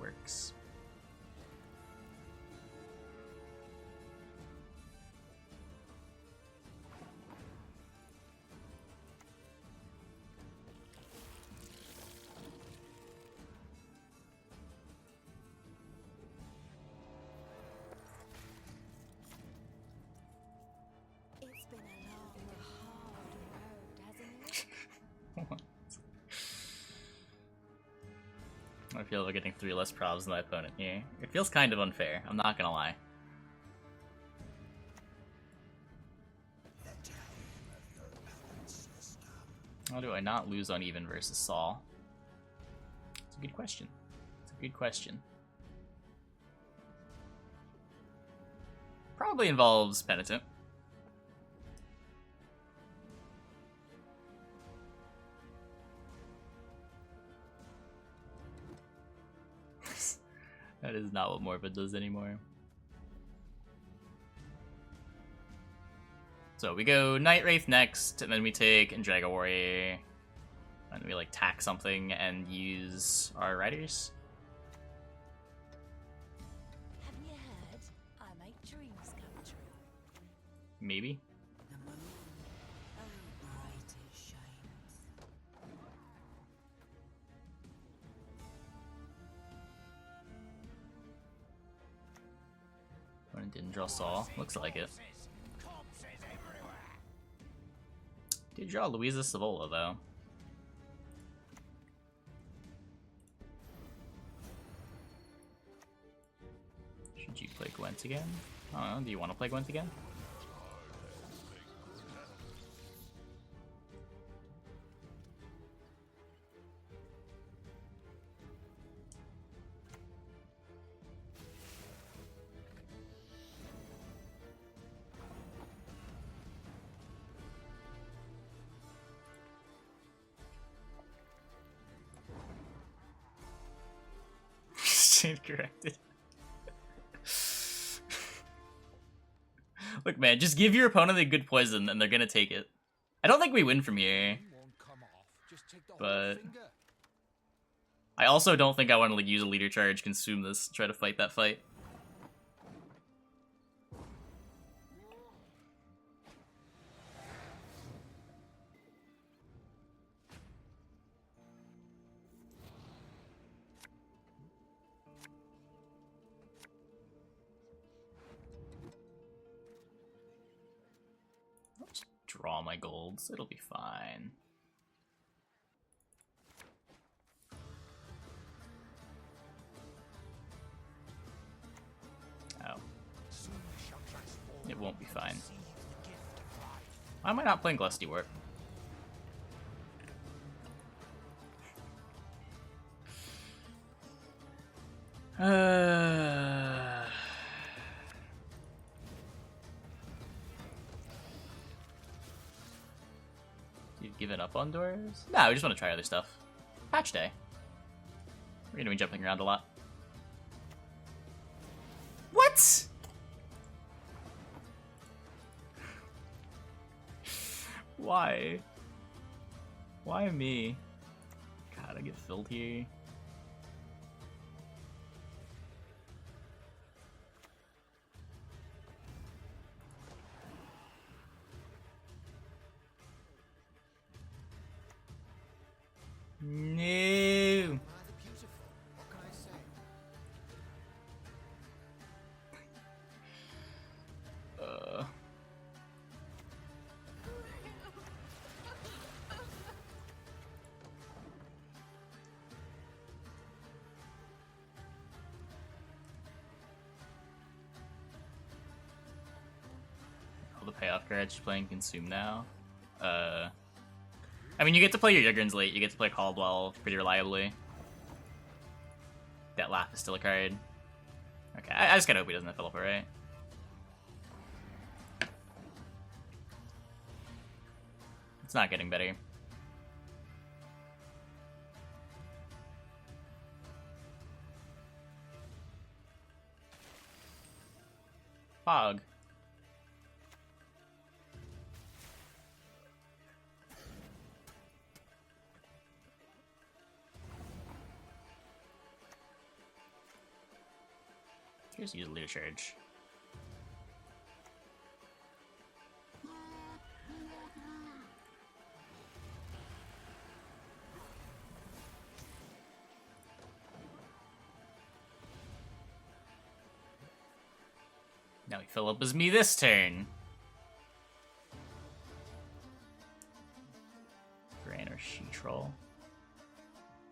works. It's been a long, hard road, hasn't it? I feel like getting 3 less probs than my opponent here. It feels kind of unfair, I'm not gonna lie. How do I not lose on even versus Saul? It's a good question. It's a good question. Probably involves Penitent. That is not what Morbid does anymore. So we go Night Wraith next, and then we take Drago Warrior. And we like tack something and use our riders. Have you heard? I make dreams come true. Maybe. The moon, oh bright it shines. When it didn't draw Saul. Looks like it. Did draw Louisa Savola though. Should you play Gwent again? I don't know, do you want to play Gwent again? Corrected. Look, man, just give your opponent a good poison and they're gonna take it. I don't think we win from here, but I also don't think I want to like use a leader charge, consume this, try to fight that fight. Draw my golds, it'll be fine. Oh. It won't be fine. Why am I not playing Glusty Warp? You've given up on doors? No, we just want to try other stuff. Patch day. We're gonna be jumping around a lot. What? Why? Why me? God, I get filled here. No. All the payoff cards playing consume now. I mean, you get to play your Yghern's late, you get to play Caldwell pretty reliably. Dettlaff is still a card. Okay, I just gotta hope he doesn't have Philippa, right? It's not getting better. Fog. Just use a leader charge. Now we fill up as me this turn. Gran or She-Troll.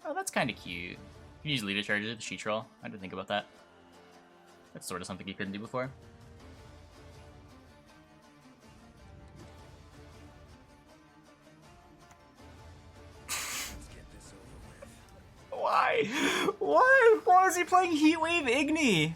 Oh, that's kind of cute. You can use leader charge with the She-Troll. I didn't think about that. That's sort of something you couldn't do before. Why? Why? Why is he playing Heatwave Igni?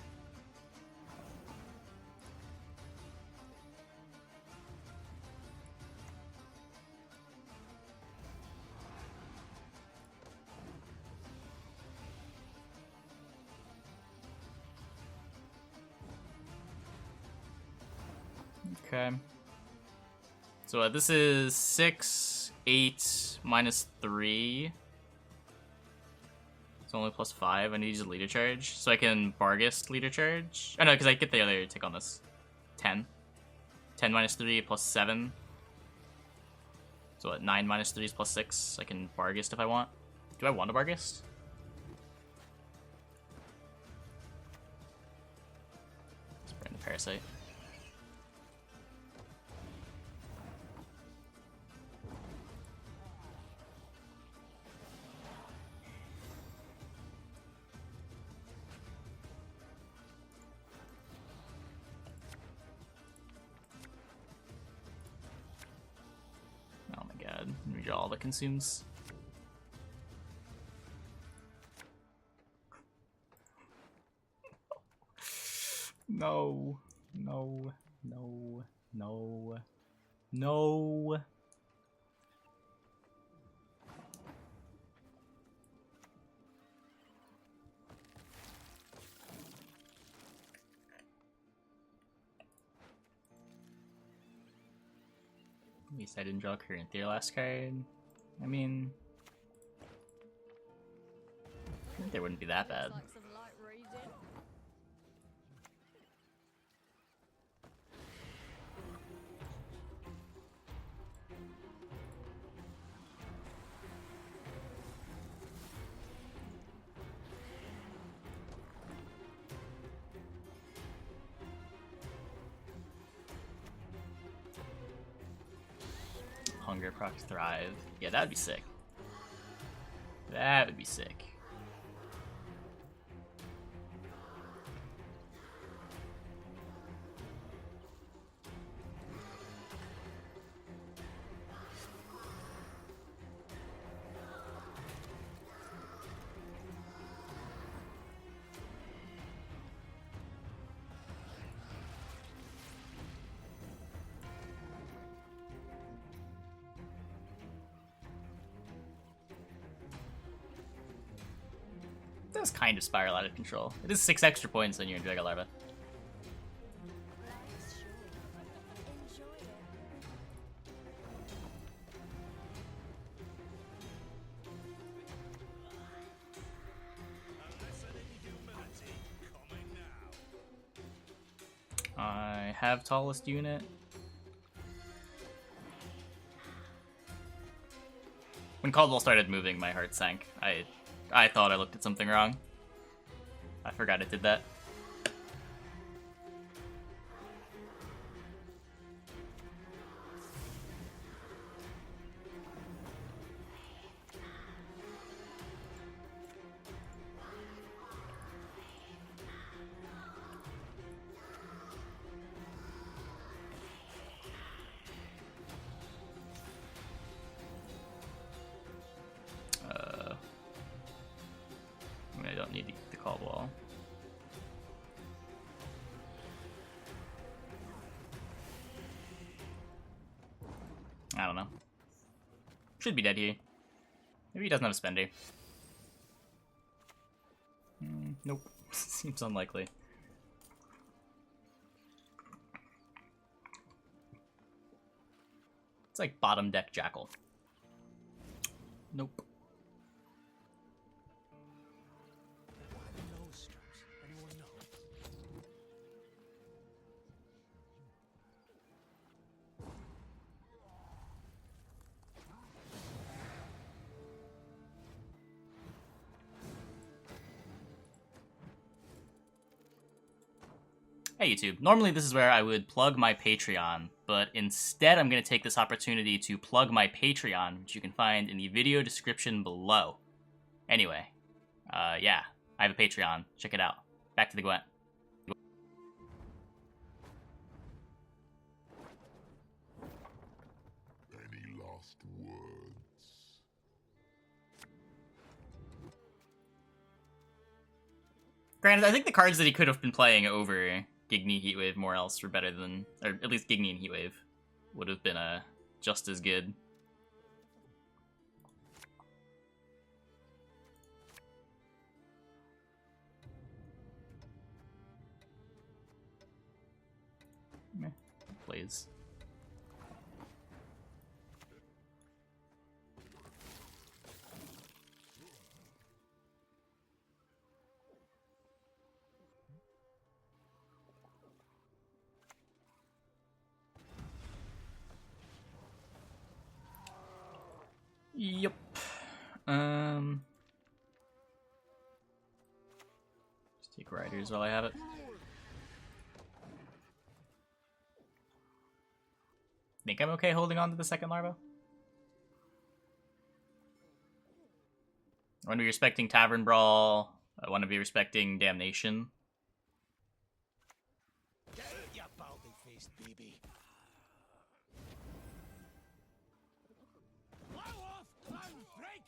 Okay. So this is 6, 8, minus 3. It's only plus 5. I need to use a leader charge. So I can Barghest leader charge. Oh no, because I get the other tick on this. 10. 10 minus 3 plus 7. So what, 9 minus 3 is plus 6. I can Barghest if I want. Do I want to Barghest? Let's burn the Parasite. Read all the consumes. No, no, no, no, no. At least I didn't draw Current their last card. I mean, I think they wouldn't be that bad. Hunger proc Thrive. Yeah, that'd be sick. That would be sick. It does kind of spiral out of control. It is 6 extra points when you're in Dragon Larva. I have tallest unit. When Caldwell started moving, my heart sank. I thought I looked at something wrong. I forgot it did that. I don't need the Caldwell. I don't know. Should be dead here. Maybe he doesn't have a spender. Nope. Seems unlikely. It's like bottom deck Jackal. Nope. Hey YouTube, normally this is where I would plug my Patreon, but instead I'm going to take this opportunity to plug my Patreon, which you can find in the video description below. Anyway, yeah, I have a Patreon. Check it out. Back to the Gwent. Any last words? Granted, I think the cards that he could have been playing over Gigni Heatwave more else were better than, or at least Gigni and Heatwave would have been just as good. Meh, plays. Yep. Just take riders while I have it. Think I'm okay holding on to the second larva? I want to be respecting Tavern Brawl. I want to be respecting Damnation. Get it, you baldy-faced baby. Blow off, clown freak!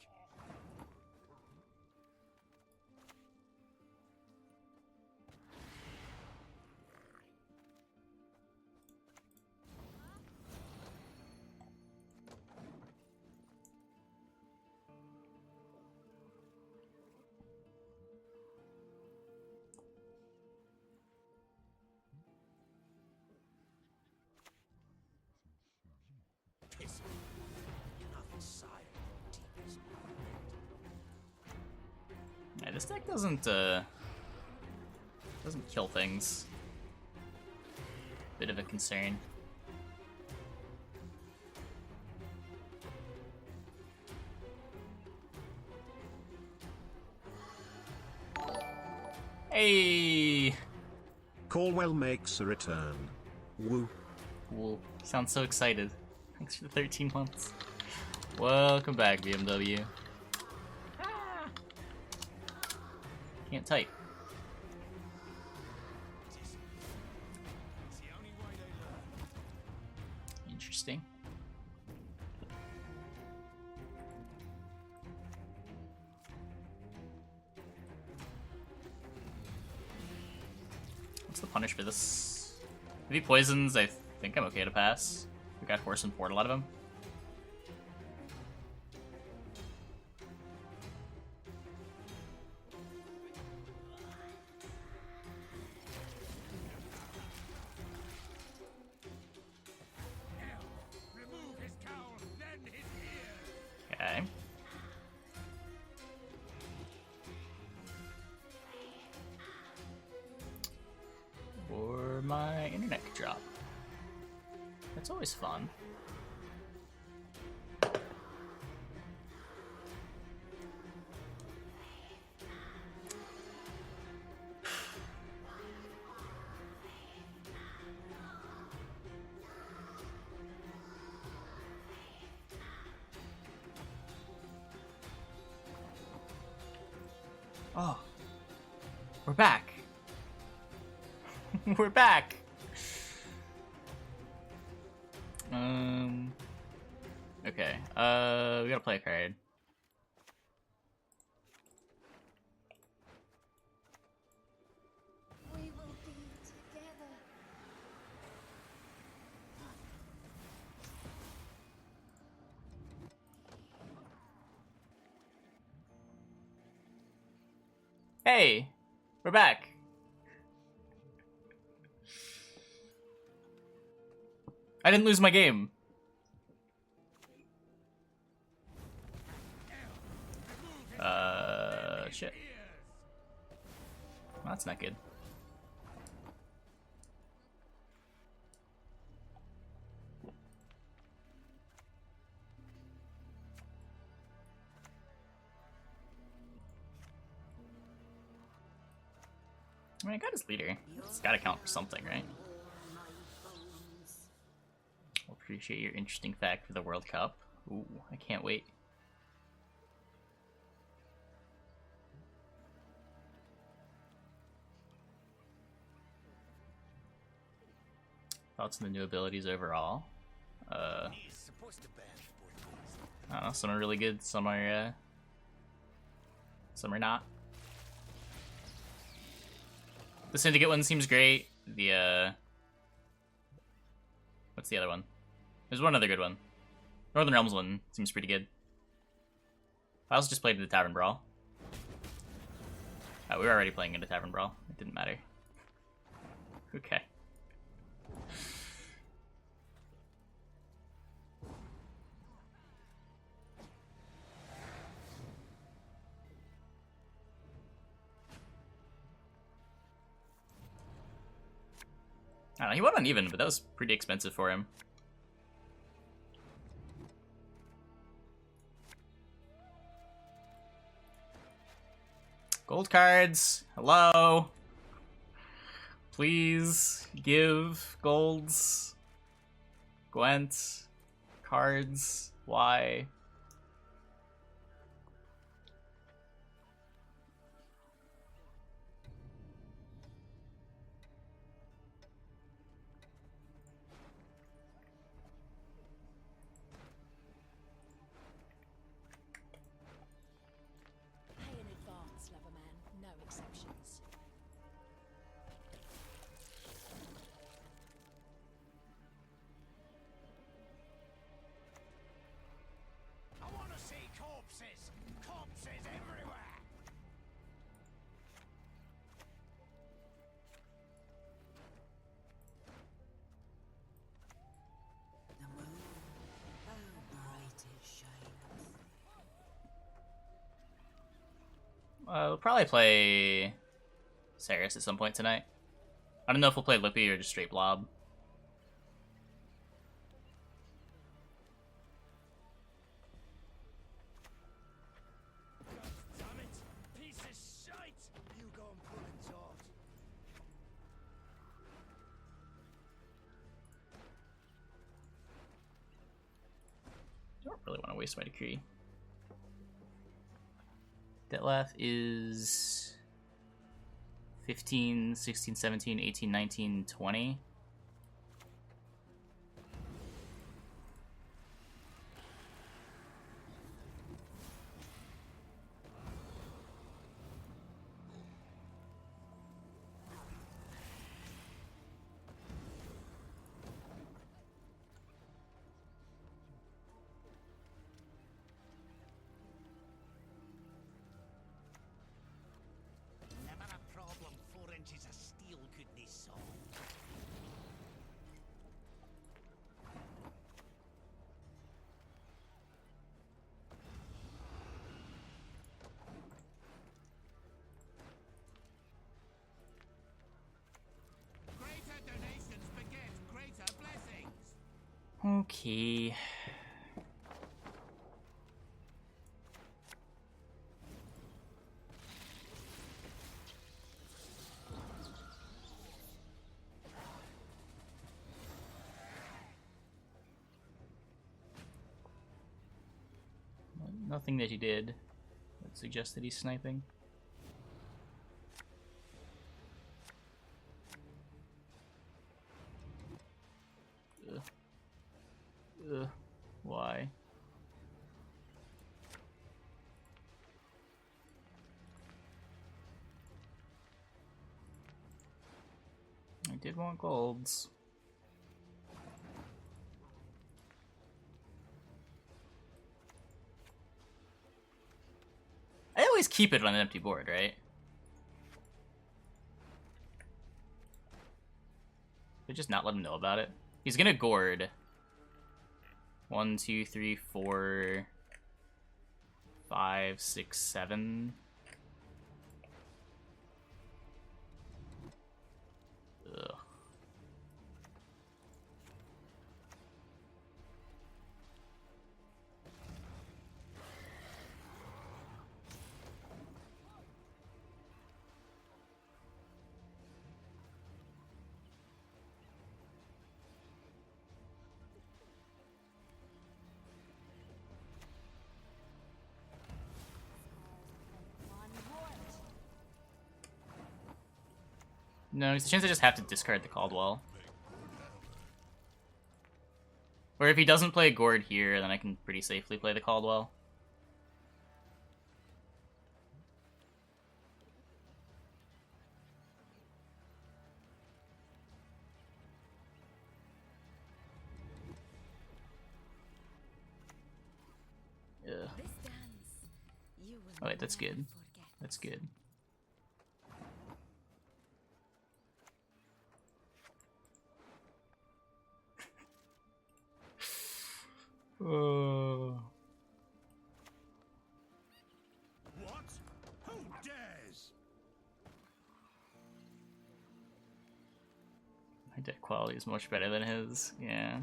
Piss. Nothing sire. Deepest. Yeah, this deck doesn't kill things. Bit of a concern. Hey! Caldwell makes a return. Woo. Cool. Sounds so excited. Thanks for the 13 months. Welcome back, BMW. Can't type. Interesting. What's the punish for this? If he poisons, I think I'm okay to pass. We got horse and fort a lot of them. Remove his cowl, then his ear. Okay. Or my internet could drop. That's always fun. Oh, we're back. We're back. Okay. We gotta play a card. We will be together. Hey, we're back. I didn't lose my game. Shit. Well, that's not good. I mean, I got his leader. It's gotta count for something, right? I'll appreciate your interesting fact for the World Cup. Ooh, I can't wait. Thoughts on the new abilities overall? I don't know, some are really good, some are not. The Syndicate one seems great. The what's the other one? There's one other good one. Northern Realms one seems pretty good. I also just played the Tavern Brawl. Oh, we were already playing in the Tavern Brawl. It didn't matter. Okay. I don't know, he won uneven, but that was pretty expensive for him. Gold cards, hello. Please give golds. Gwent, cards, why? Pay in advance, lover man. No exceptions. I want to see corpses! Corpses everywhere! The moon, how bright it shines. We'll probably play Saris at some point tonight. I don't know if we'll play Lippy or just straight Blob. Damn it! Piece of shite! You go and pull it taut. Don't really want to waste my decree. Dettlaff is 15, 16, 17, 18, 19, 20. Never a problem 4 inches of steel couldn't solve. Greater donations beget greater blessings. Okay. Nothing that he did would suggest that he's sniping. Ugh. Ugh. Why? I did want golds. I always keep it on an empty board, right? But just not let him know about it. He's gonna gourd. 1, 2, 3, 4, 5, 6, 7. Ugh. No, there's a chance I just have to discard the Caldwell. Or if he doesn't play Gord here, then I can pretty safely play the Caldwell. Yeah. This dance, you will Oh wait, that's never good. forget. That's good. Oh. What? Who dares? My deck quality is much better than his. Yeah.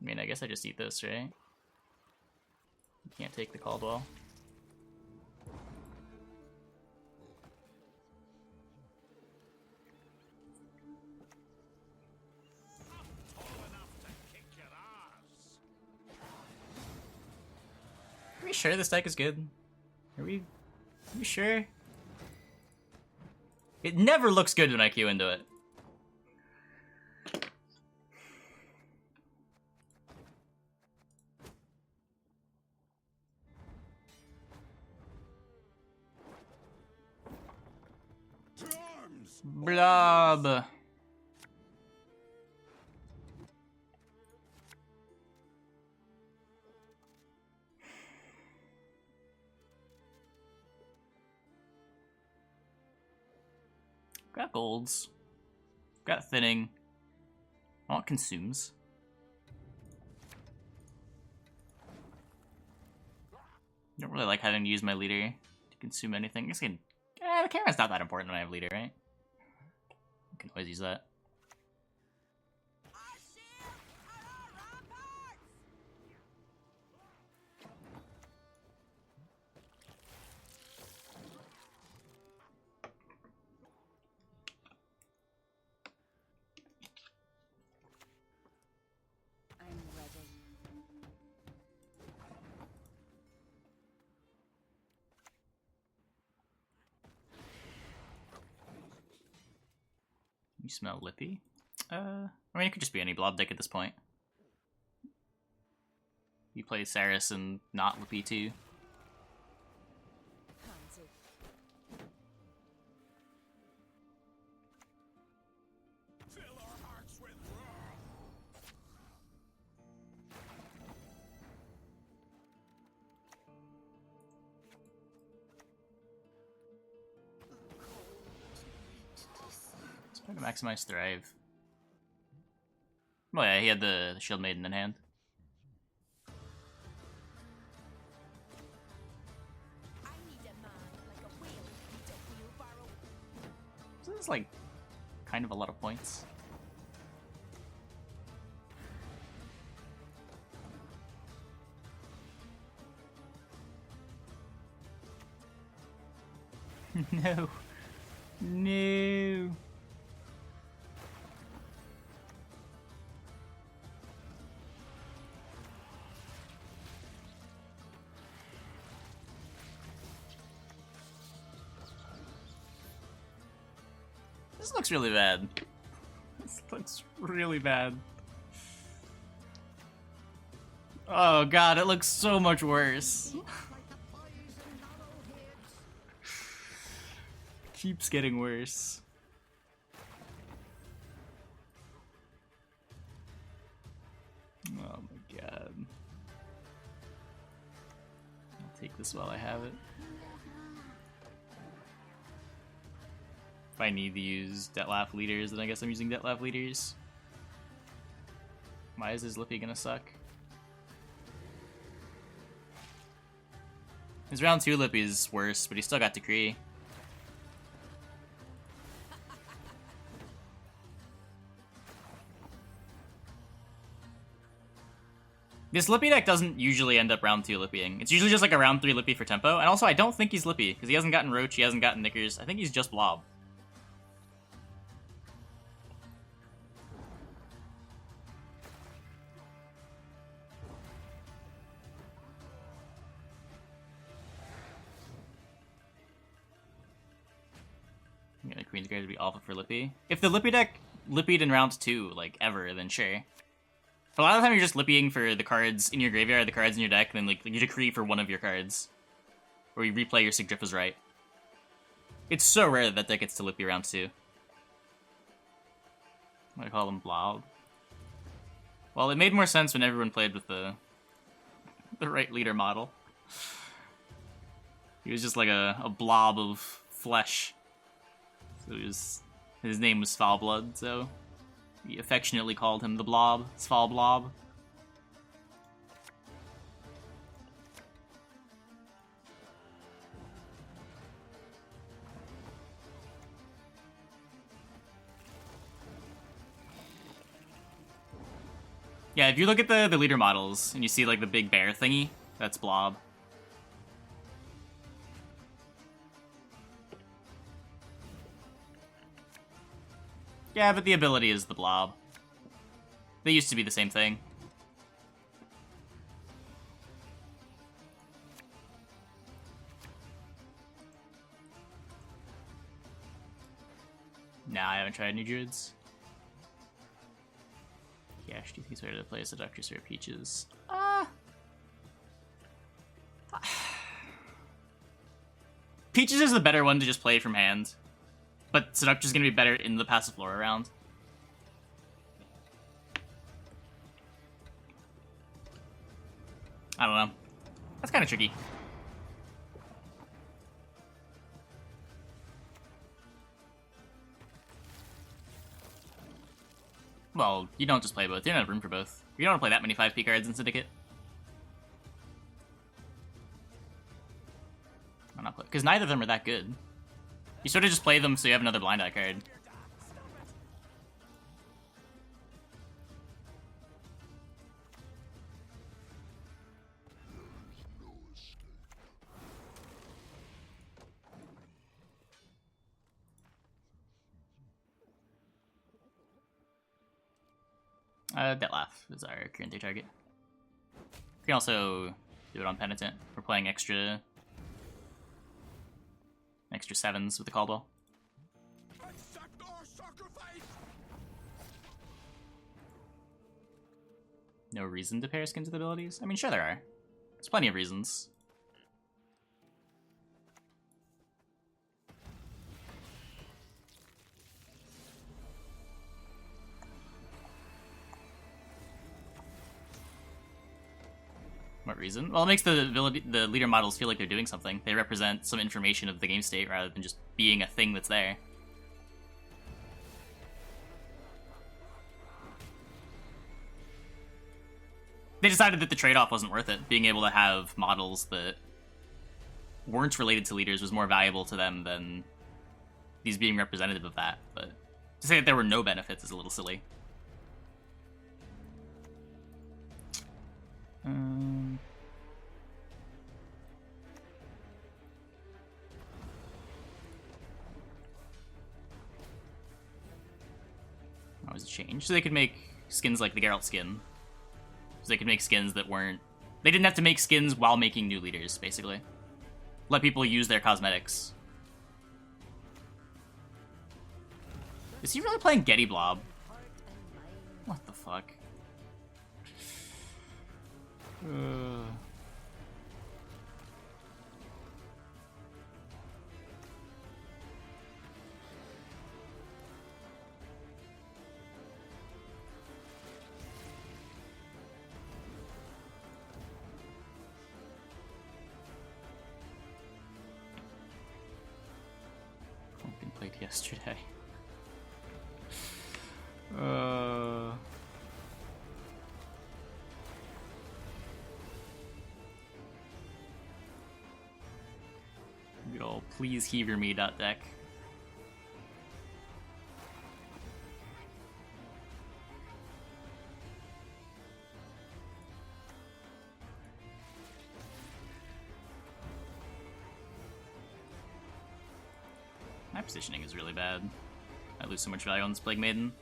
I mean, I guess I just eat this, right? You can't take the Caldwell. Tall enough to kick your ass. Are we sure this deck is good? Are we sure? It never looks good when I queue into it. To arms! Blob. Got golds. Got thinning. I want consumes. Don't really like having to use my leader to consume anything. I guess the Kayran's not that important when I have leader, right? I can always use that. I'm ready. You smell lippy? I mean, it could just be any blob deck at this point. You play Saris and not lippy too. Handsy. Fill our hearts with wrath. Let's try to maximize Thrive. Oh yeah, he had the Shield Maiden in hand. I need a man like a wheel needs a wheelbarrow. So this is like kind of a lot of points. No. No. This looks really bad. This looks really bad. Oh god, it looks so much worse. Keeps getting worse. Oh my god. I'll take this while I have it. If I need to use Dettlaff leaders, then I guess I'm using Dettlaff leaders. Why is his Lippy gonna suck? His round 2 Lippy is worse, but he still got Decree. This Lippy deck doesn't usually end up round 2 Lippying. It's usually just like a round 3 Lippy for tempo. And also, I don't think he's Lippy, because he hasn't gotten Roach, he hasn't gotten Knickers. I think he's just Blob. Queen's Guard would be awful for Lippy. If the Lippy deck Lippied in round 2, like, ever, then sure. But a lot of the time you're just Lippying for the cards in your graveyard, the cards in your deck, and then, like, you decree for one of your cards. Or you replay your Sigdrifa's Right. It's so rare that deck gets to Lippy round 2. I'm gonna call him Blob. Well, it made more sense when everyone played with the right leader model. He was just like a blob of flesh. So his name was Svalblood, so we affectionately called him the Blob, Svalblob. Yeah, if you look at the leader models and you see like the big bear thingy, that's Blob. Yeah, but the ability is the Blob. They used to be the same thing. Nah, I haven't tried New Druids. Yash, do you think it's better to play a Seductress or a Peaches? Peaches is the better one to just play from hand. But Seductress is going to be better in the Passiflora round. I don't know. That's kind of tricky. Well, you don't just play both. You don't have room for both. You don't want to play that many 5p cards in Syndicate. I'm not because neither of them are that good. You sort of just play them so you have another Blind Eye card. Dettlaff is our current day target. We can also do it on Penitent. We're playing extra 7s with the Caldwell. No reason to pair skins with abilities? I mean, sure there are. There's plenty of reasons. What reason? Well, it makes the leader models feel like they're doing something. They represent some information of the game state rather than just being a thing that's there. They decided that the trade-off wasn't worth it. Being able to have models that weren't related to leaders was more valuable to them than these being representative of that. But to say that there were no benefits is a little silly. What was it changed? So they could make skins like the Geralt skin. So they could make skins that weren't... They didn't have to make skins while making new leaders, basically. Let people use their cosmetics. Is he really playing Getty Blob? What the fuck? Pumpkin played yesterday. Good old please heaver me deck. My positioning is really bad. I lose so much value on this Plague Maiden.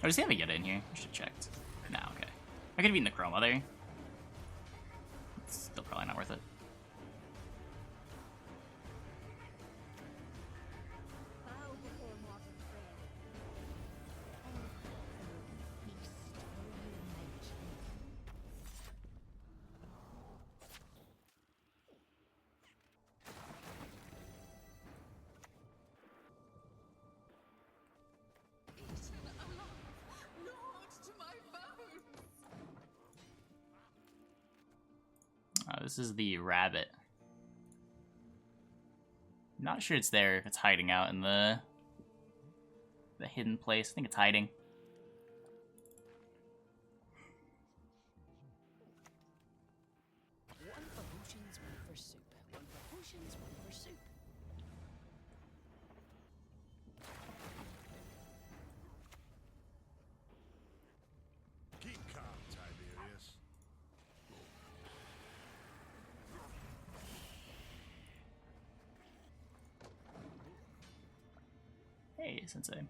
Oh, does he have a Yeta in here? I should have checked. No, okay. I could have eaten the Chroma there. It's still probably not worth it. this is the rabbit. I'm not sure it's there if it's hiding out in the hidden place. I think it's hiding. One for potions, one for soup. One for potions, one for soup. Keep calm, Tiberius. Hey, Sensei.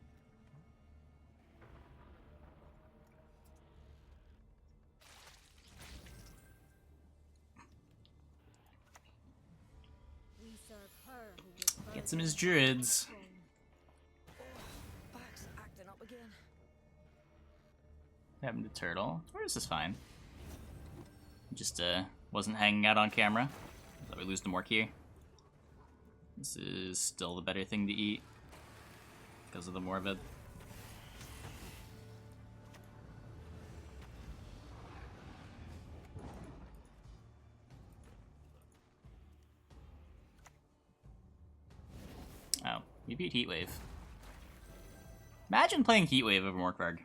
We serve her who was Get some his druids. Back's acting up again. What happened to Turtle? Tortoise is fine. Just wasn't hanging out on camera. Thought we lose the Mork here. This is still the better thing to eat because of the Morbid. Oh, we beat Heatwave. Imagine playing Heatwave over Morkvarg.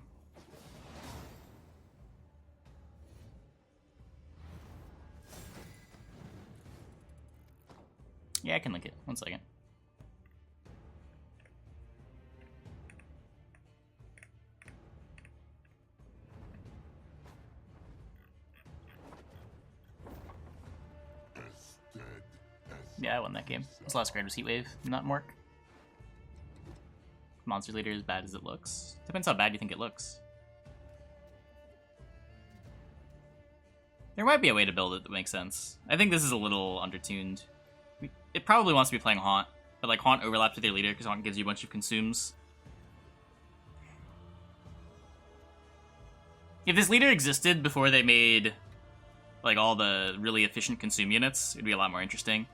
Yeah, I can link it. 1 second. Yeah, I won that game. This last grade was Heatwave, not Mork. Monster Leader as bad as it looks. Depends how bad you think it looks. There might be a way to build it that makes sense. I think this is a little undertuned. It probably wants to be playing Haunt, but like Haunt overlaps with your leader because Haunt gives you a bunch of consumes. If this leader existed before they made like all the really efficient consume units, it'd be a lot more interesting.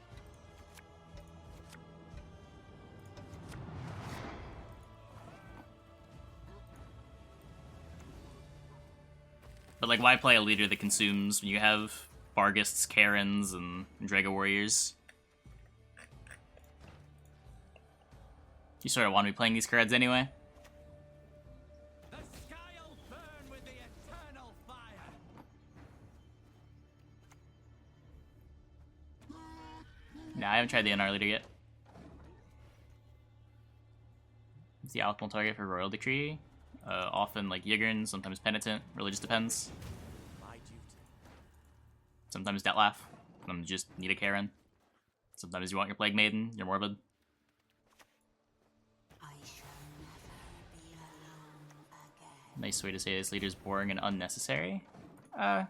But like, why play a leader that consumes when you have Bargists, Kayrans, and Drago Warriors? You sort of want to be playing these cards anyway. The sky'll burn with the eternal fire. Nah, I haven't tried the NR leader yet. It's the optimal target for Royal Decree. Often like Yghern, sometimes Penitent, really just depends. My duty. Sometimes Dettlaff, sometimes you just need a Kayran. Sometimes you want your Plague Maiden, your Morbid. I shall never be alone again. Nice way to say this leader's boring and unnecessary. I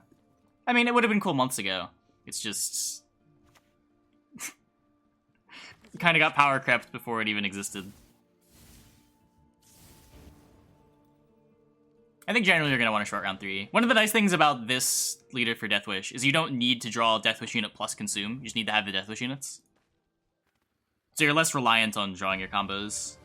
mean, it would have been cool months ago. It's just... it kind of got power crept before it even existed. I think generally you're going to want to short round 3. One of the nice things about this leader for Deathwish is you don't need to draw a Deathwish unit plus consume. You just need to have the Deathwish units. So you're less reliant on drawing your combos.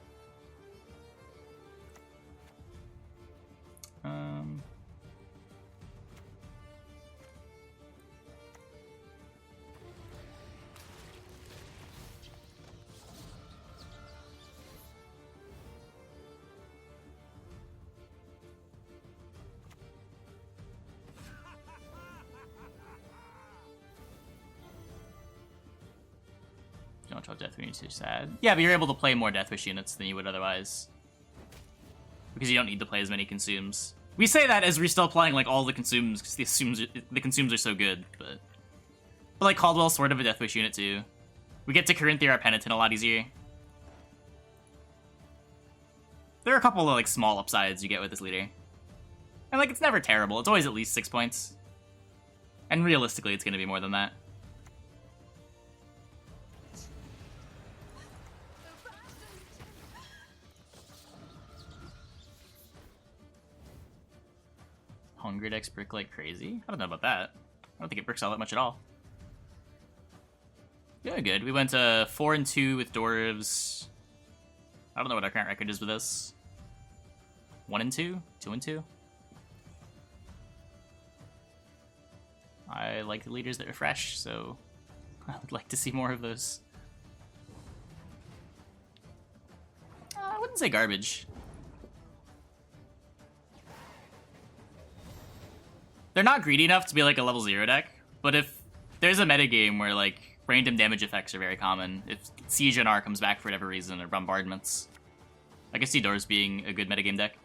Don't draw Deathwish units, too sad. Yeah, but you're able to play more Deathwish units than you would otherwise. Because you don't need to play as many consumes. We say that as we're still playing like all the consumes because the consumes are so good, but like Caldwell's sort of a Deathwish unit too. We get to Corinthia our Penitent a lot easier. There are a couple of like small upsides you get with this leader. And like it's never terrible, it's always at least 6 points. And realistically it's gonna be more than that. Hunger decks brick like crazy? I don't know about that. I don't think it bricks all that much at all. Yeah, good. We went 4 and 2 with Dwarves. I don't know what our current record is with this. 1 and 2? 2 and 2? I like the leaders that refresh, so I would like to see more of those. I wouldn't say garbage. They're not greedy enough to be like a level 0 deck, but if there's a metagame where like random damage effects are very common, if Siege and R comes back for whatever reason, or bombardments, I can see Doors being a good metagame deck.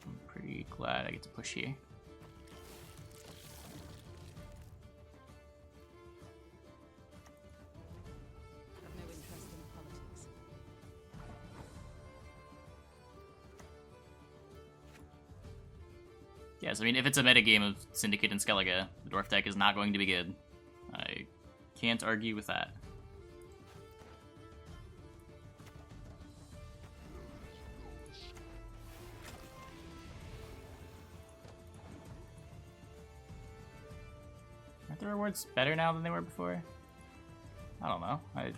I'm pretty glad I get to push here. I've no interest in politics. Yes, I mean, if it's a metagame of Syndicate and Skellige, the Dwarf deck is not going to be good. I can't argue with that. Aren't the rewards better now than they were before? I don't know. I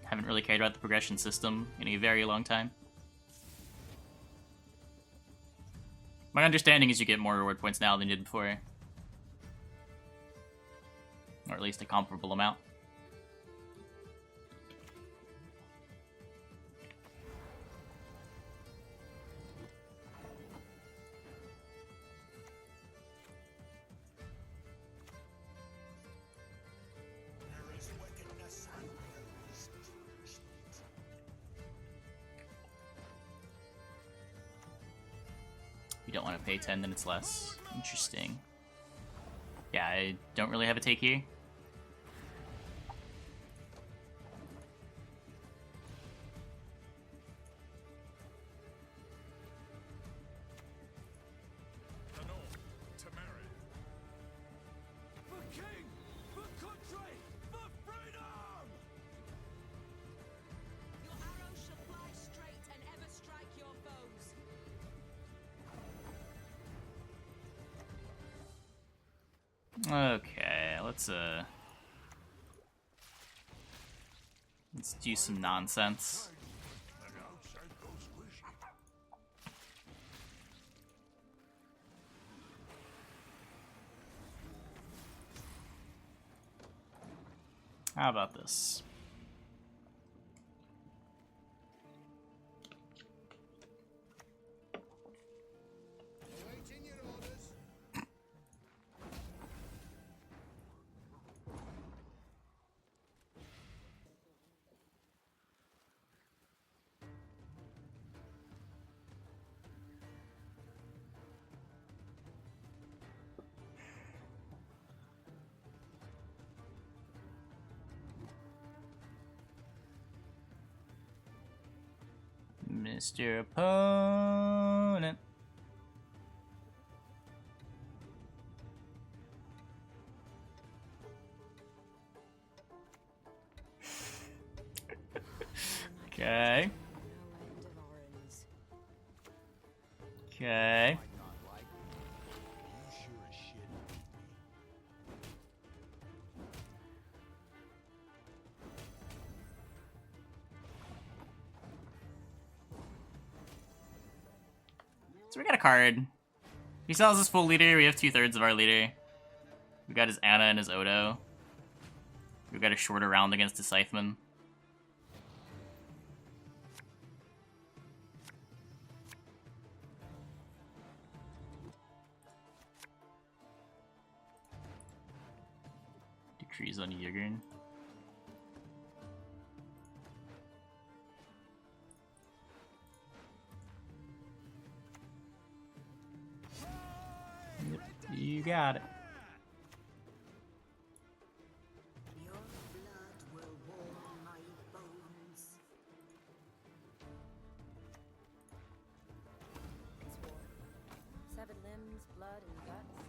haven't really cared about the progression system in a very long time. My understanding is you get more reward points now than you did before. Or at least a comparable amount. There is wickedness and there is punishment. You don't want to pay 10, then it's less. Interesting. Yeah, I don't really have a take here. The North to marry. For king, for country, for freedom! Your arrows shall fly straight and ever strike your foes. Okay, let's do some nonsense. How about this? Waiting your orders. Mr. Opponent. Okay. No end of orange. Okay. Not like you sure as shit beat me. So we got a card. He sells his full leader. We have 2/3 of our leader. We got his Anna and his Odo. We've got a shorter round against his Scytheman. Decrees on Yghern. Yep, you got it. Your blood will warm my bones. It's war. Severed limbs, blood, and guts.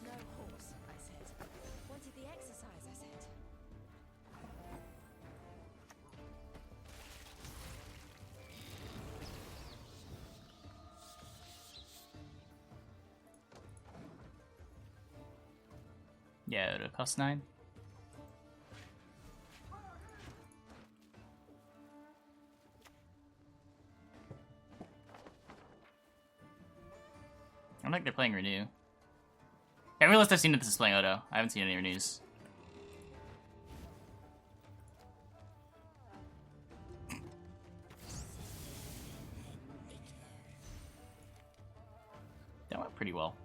No horse, I said. Wanted the exercise, I said. Yeah, it'll cost 9. I don't think they're playing Renew. Every list I've seen that this is playing Odo. I haven't seen any Renews. That went pretty well.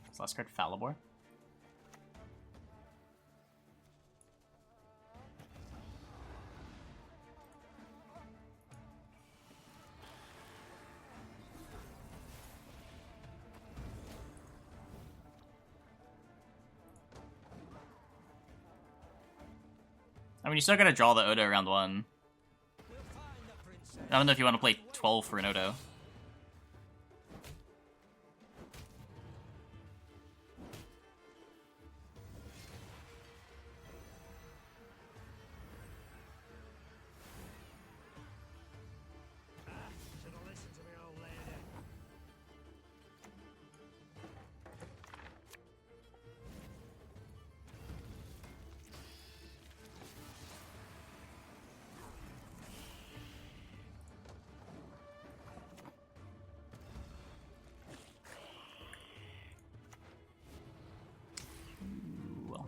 This last card, Falibor. I mean, you still gotta draw the Odo round 1. I don't know if you want to play 12 for an Odo. Should've listened to me, old lady. Ooh, well.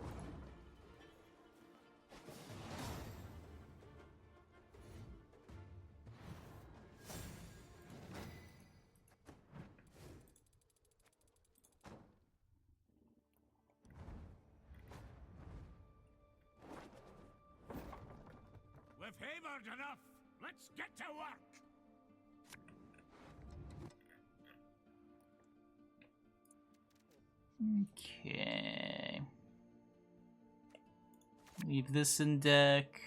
We've hammered enough. Let's get to work. Okay. Leave this in deck.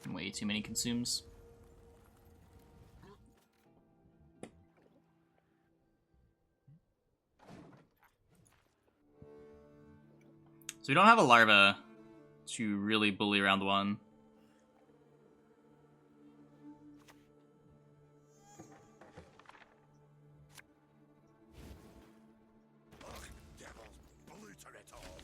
Way too many consumes. So we don't have a larva to really bully round 1. Devil's polluter it all.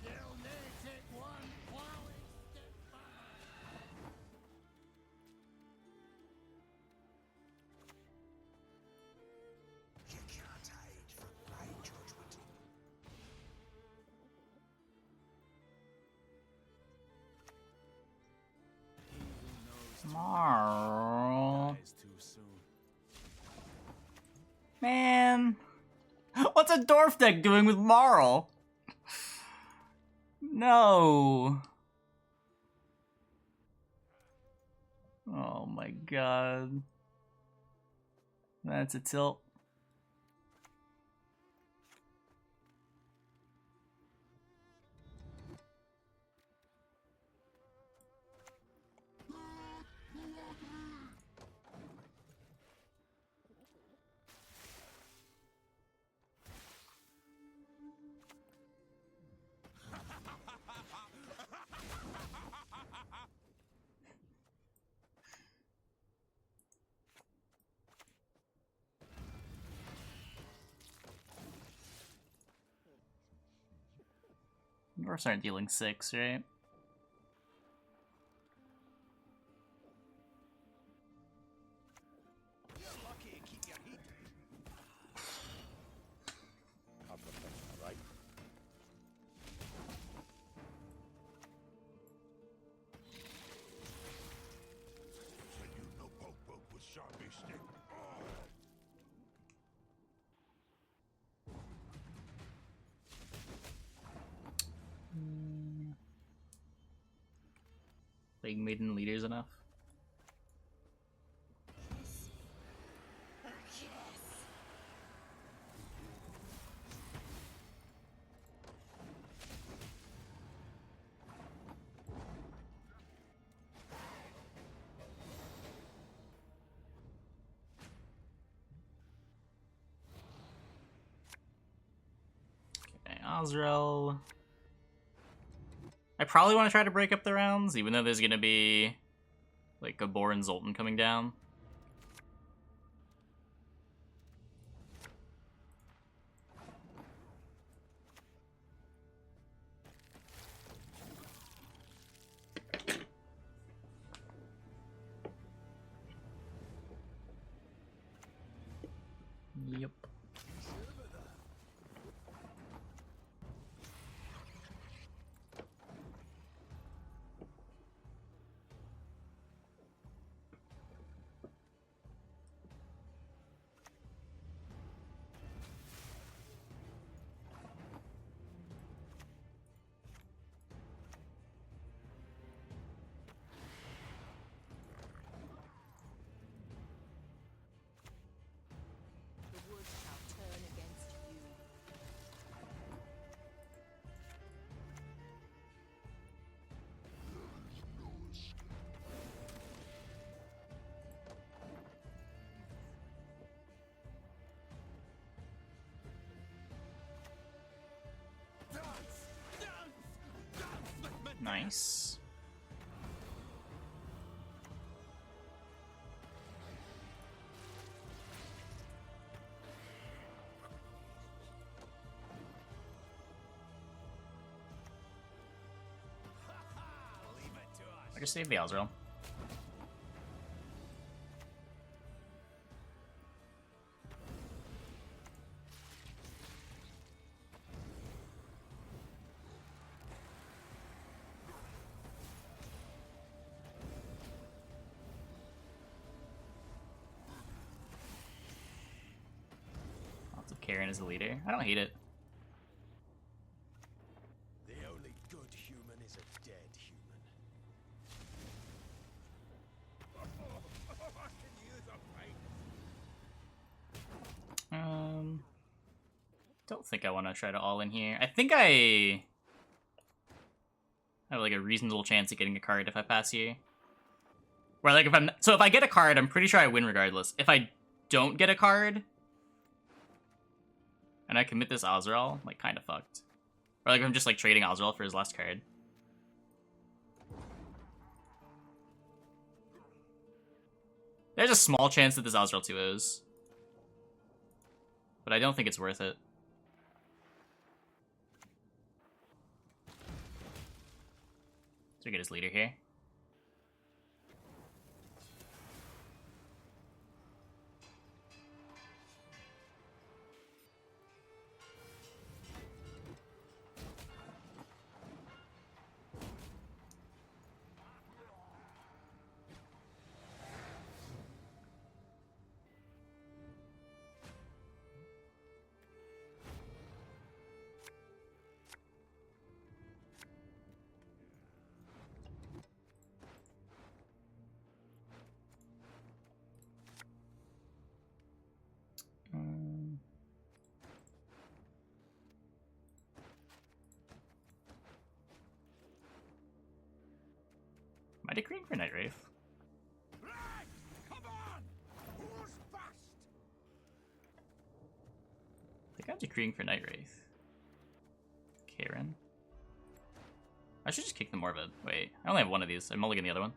You'll need take one plowing step back. You can't hide from my judgment. Marl. Dies too soon. Man. What's a Dwarf deck doing with Marl? No. Oh my god. That's a tilt. Dwarfs aren't dealing 6, right? You're lucky to keep your heat. I've got that right. So you know poke with sharpie stick. Playing Maiden Leaders enough? Azrael. I probably want to try to break up the rounds, even though there's gonna be like Gabor and Zoltan coming down. Yep. The wood shall turn against you. Nice. I just saved the Azrael. Lots of Kayran as the leader. I don't hate it. The only good human is a dead human. I can use a fight. Don't think I want to try to all in here. I think I have like a reasonable chance of getting a card if I pass here. Where like if I get a card, I'm pretty sure I win regardless. If I don't get a card and I commit this Azrael, like kind of fucked. Or like if I'm just like trading Azrael for his last card. There's a small chance that this Azrael 2-0s. But I don't think it's worth it. So we get his leader here. Am I decreeing for Night Wraith? Right! Come on! Who's fast? I think I'm decreeing for Night Wraith. Kayran. I should just kick the Morbid. Wait, I only have one of these. I'm mulligan the other one.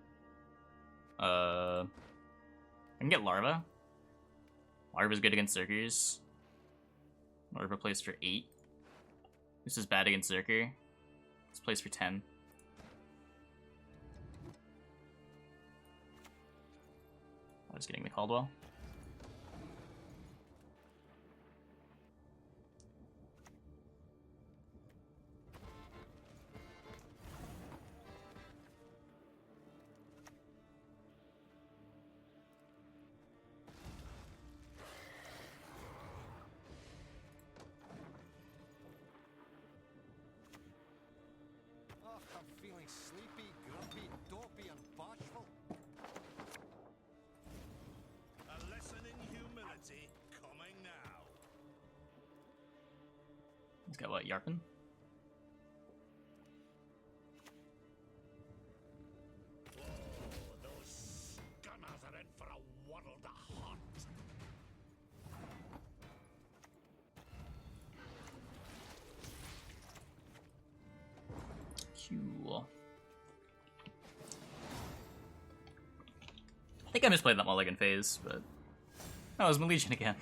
I can get Larva. Larva's good against Zerkers. Larva plays for 8. This is bad against Zerker. This plays for 10. I was getting the Caldwell. Oh, I'm feeling sleepy, grumpy, dopey, and bashful. A lesson in humility coming now. He's got what, Yghern? Oh, those gunners are in for a world of hunt. Cool. I think I misplayed that mulligan phase, but... Oh, it was my Legion again.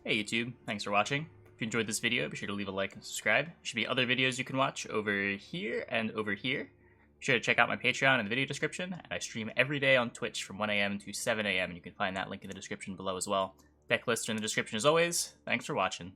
Hey YouTube, thanks for watching. If you enjoyed this video, be sure to leave a like and subscribe. There should be other videos you can watch over here and over here. Be sure to check out my Patreon in the video description, and I stream every day on Twitch from 1 AM to 7 AM, and you can find that link in the description below as well. Deck lists are in the description as always. Thanks for watching.